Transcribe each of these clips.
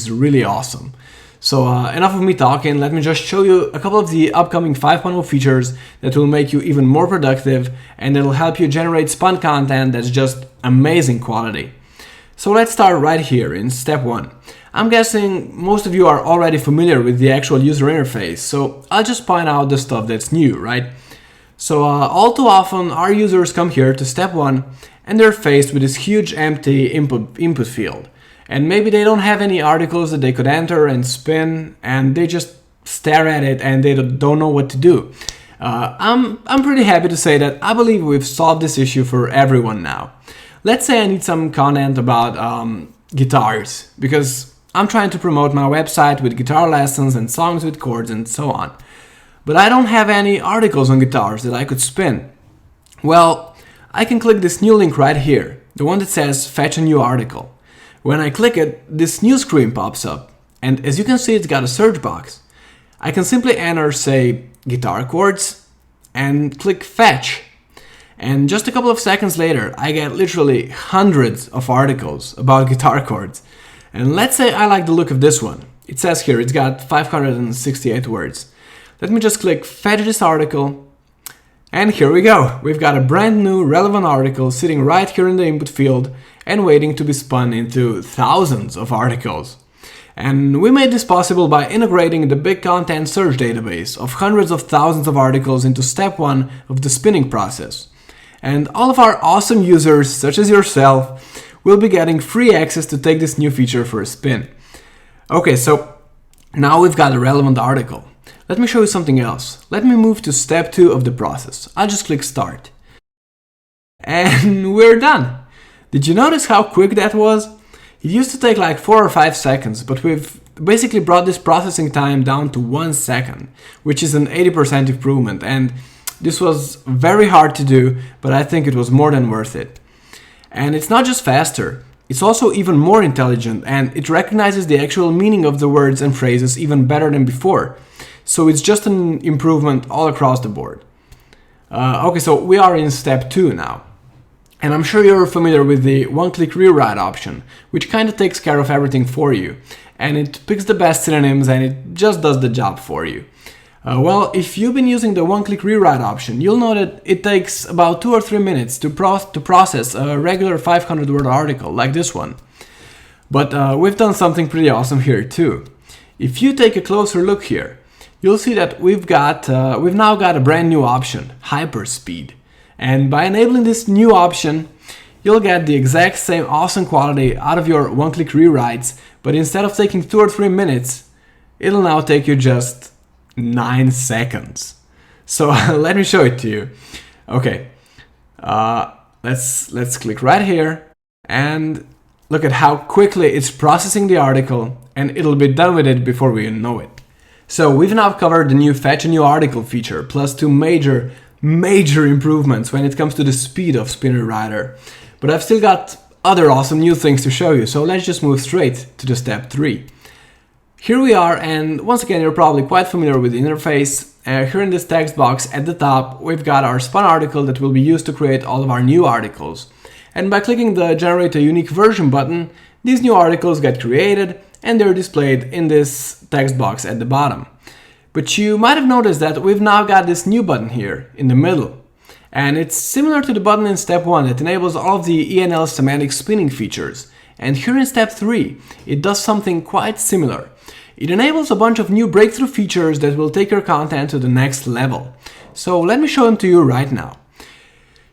is really awesome. So enough of me talking, let me just show you a couple of the upcoming 5.0 features that will make you even more productive and that will help you generate spun content that's just amazing quality. So let's start right here in step 1. I'm guessing most of you are already familiar with the actual user interface, so I'll just point out the stuff that's new, right? So all too often our users come here to step 1 and they're faced with this huge empty input field. And maybe they don't have any articles that they could enter and spin, and they just stare at it and they don't know what to do. I'm pretty happy to say that I believe we've solved this issue for everyone now. Let's say I need some content about guitars, because I'm trying to promote my website with guitar lessons and songs with chords and so on. But I don't have any articles on guitars that I could spin. Well, I can click this new link right here, the one that says fetch a new article. When I click it, this new screen pops up, and as you can see, it's got a search box. I can simply enter, say, guitar chords, and click fetch. And just a couple of seconds later, I get literally hundreds of articles about guitar chords. And let's say I like the look of this one. It says here it's got 568 words. Let me just click fetch this article. And here we go. We've got a brand new relevant article sitting right here in the input field and waiting to be spun into thousands of articles. And we made this possible by integrating the big content search database of hundreds of thousands of articles into step 1 of the spinning process. And all of our awesome users, such as yourself, will be getting free access to take this new feature for a spin. Okay, so now we've got a relevant article. Let me show you something else. Let me move to step 2 of the process. I'll just click start. And we're done. Did you notice how quick that was? It used to take like 4 or 5 seconds, but we've basically brought this processing time down to 1 second, which is an 80% improvement. And this was very hard to do, but I think it was more than worth it. And it's not just faster, it's also even more intelligent, and it recognizes the actual meaning of the words and phrases even better than before. So it's just an improvement all across the board. Okay, so we are in step 2 now. And I'm sure you're familiar with the one-click rewrite option, which kind of takes care of everything for you. And it picks the best synonyms and it just does the job for you. Well, if you've been using the one-click rewrite option, you'll know that it takes about 2 or 3 minutes to process a regular 500-word article like this one. But we've done something pretty awesome here too. If you take a closer look here, you'll see that we've now got a brand new option, hyperspeed. And by enabling this new option, you'll get the exact same awesome quality out of your one-click rewrites, but instead of taking 2 or 3 minutes, it'll now take you just 9 seconds. So let me show it to you. Okay, let's click right here and look at how quickly it's processing the article, and it'll be done with it before we know it. So we've now covered the new fetch a new article feature, plus 2 major improvements when it comes to the speed of Spinner Writer. But I've still got other awesome new things to show you, so let's just move straight to the step 3. Here we are, and once again you're probably quite familiar with the interface. Here in this text box at the top we've got our spun article that will be used to create all of our new articles. And by clicking the generate a unique version button, these new articles get created and they're displayed in this text box at the bottom. But you might have noticed that we've now got this new button here in the middle. And it's similar to the button in step 1 that enables all of the ENL semantic spinning features. And here in step 3, it does something quite similar. It enables a bunch of new breakthrough features that will take your content to the next level. So let me show them to you right now.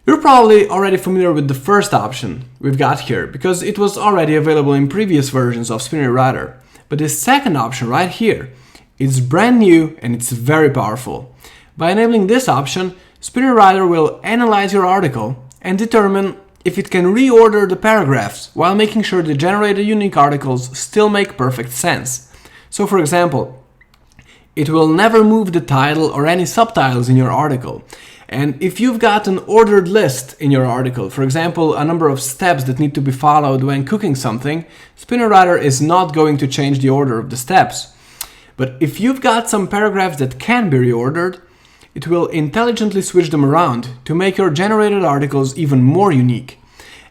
You're probably already familiar with the first option we've got here, because it was already available in previous versions of Spinner Writer. But this second option right here, it's brand new and it's very powerful. By enabling this option, Spinner Writer will analyze your article and determine if it can reorder the paragraphs while making sure the generated unique articles still make perfect sense. So for example, it will never move the title or any subtitles in your article. And if you've got an ordered list in your article, for example, a number of steps that need to be followed when cooking something, Spinner Writer is not going to change the order of the steps. But if you've got some paragraphs that can be reordered, it will intelligently switch them around to make your generated articles even more unique.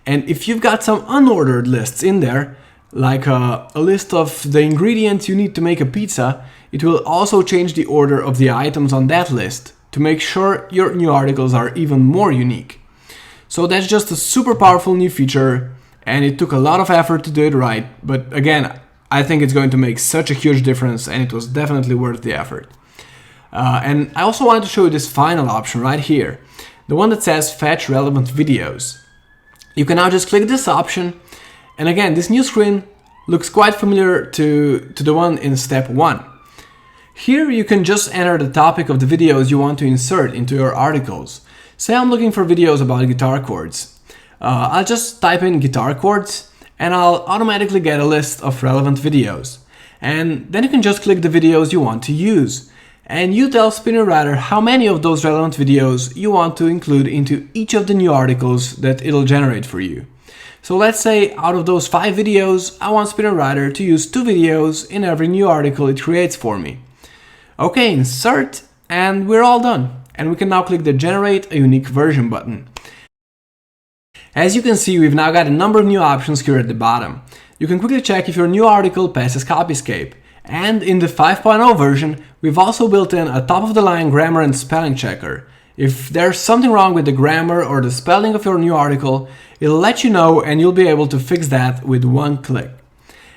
And if you've got some unordered lists in there, like a list of the ingredients you need to make a pizza, it will also change the order of the items on that list to make sure your new articles are even more unique. So that's just a super powerful new feature, and it took a lot of effort to do it right, but again, I think it's going to make such a huge difference, and it was definitely worth the effort. And I also wanted to show you this final option right here, the one that says fetch relevant videos. You can now just click this option, and again, this new screen looks quite familiar to the one in step 1. Here you can just enter the topic of the videos you want to insert into your articles. Say I'm looking for videos about guitar chords. I'll just type in guitar chords, and I'll automatically get a list of relevant videos. And then you can just click the videos you want to use. And you tell SpinnerWriter how many of those relevant videos you want to include into each of the new articles that it'll generate for you. So let's say out of those 5 videos, I want SpinnerWriter to use 2 videos in every new article it creates for me. Okay, insert, and we're all done. And we can now click the Generate a Unique Version button. As you can see, we've now got a number of new options here at the bottom. You can quickly check if your new article passes Copyscape. And in the 5.0 version, we've also built in a top-of-the-line grammar and spelling checker. If there's something wrong with the grammar or the spelling of your new article, it'll let you know and you'll be able to fix that with one click.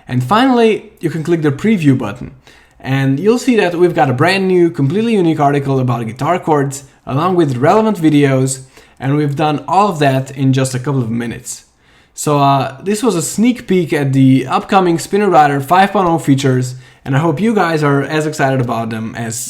And finally, you can click the Preview button. And you'll see that we've got a brand new, completely unique article about guitar chords, along with relevant videos, and we've done all of that in just a couple of minutes. So this was a sneak peek at the upcoming SpinnerWriter 5.0 features, and I hope you guys are as excited about them as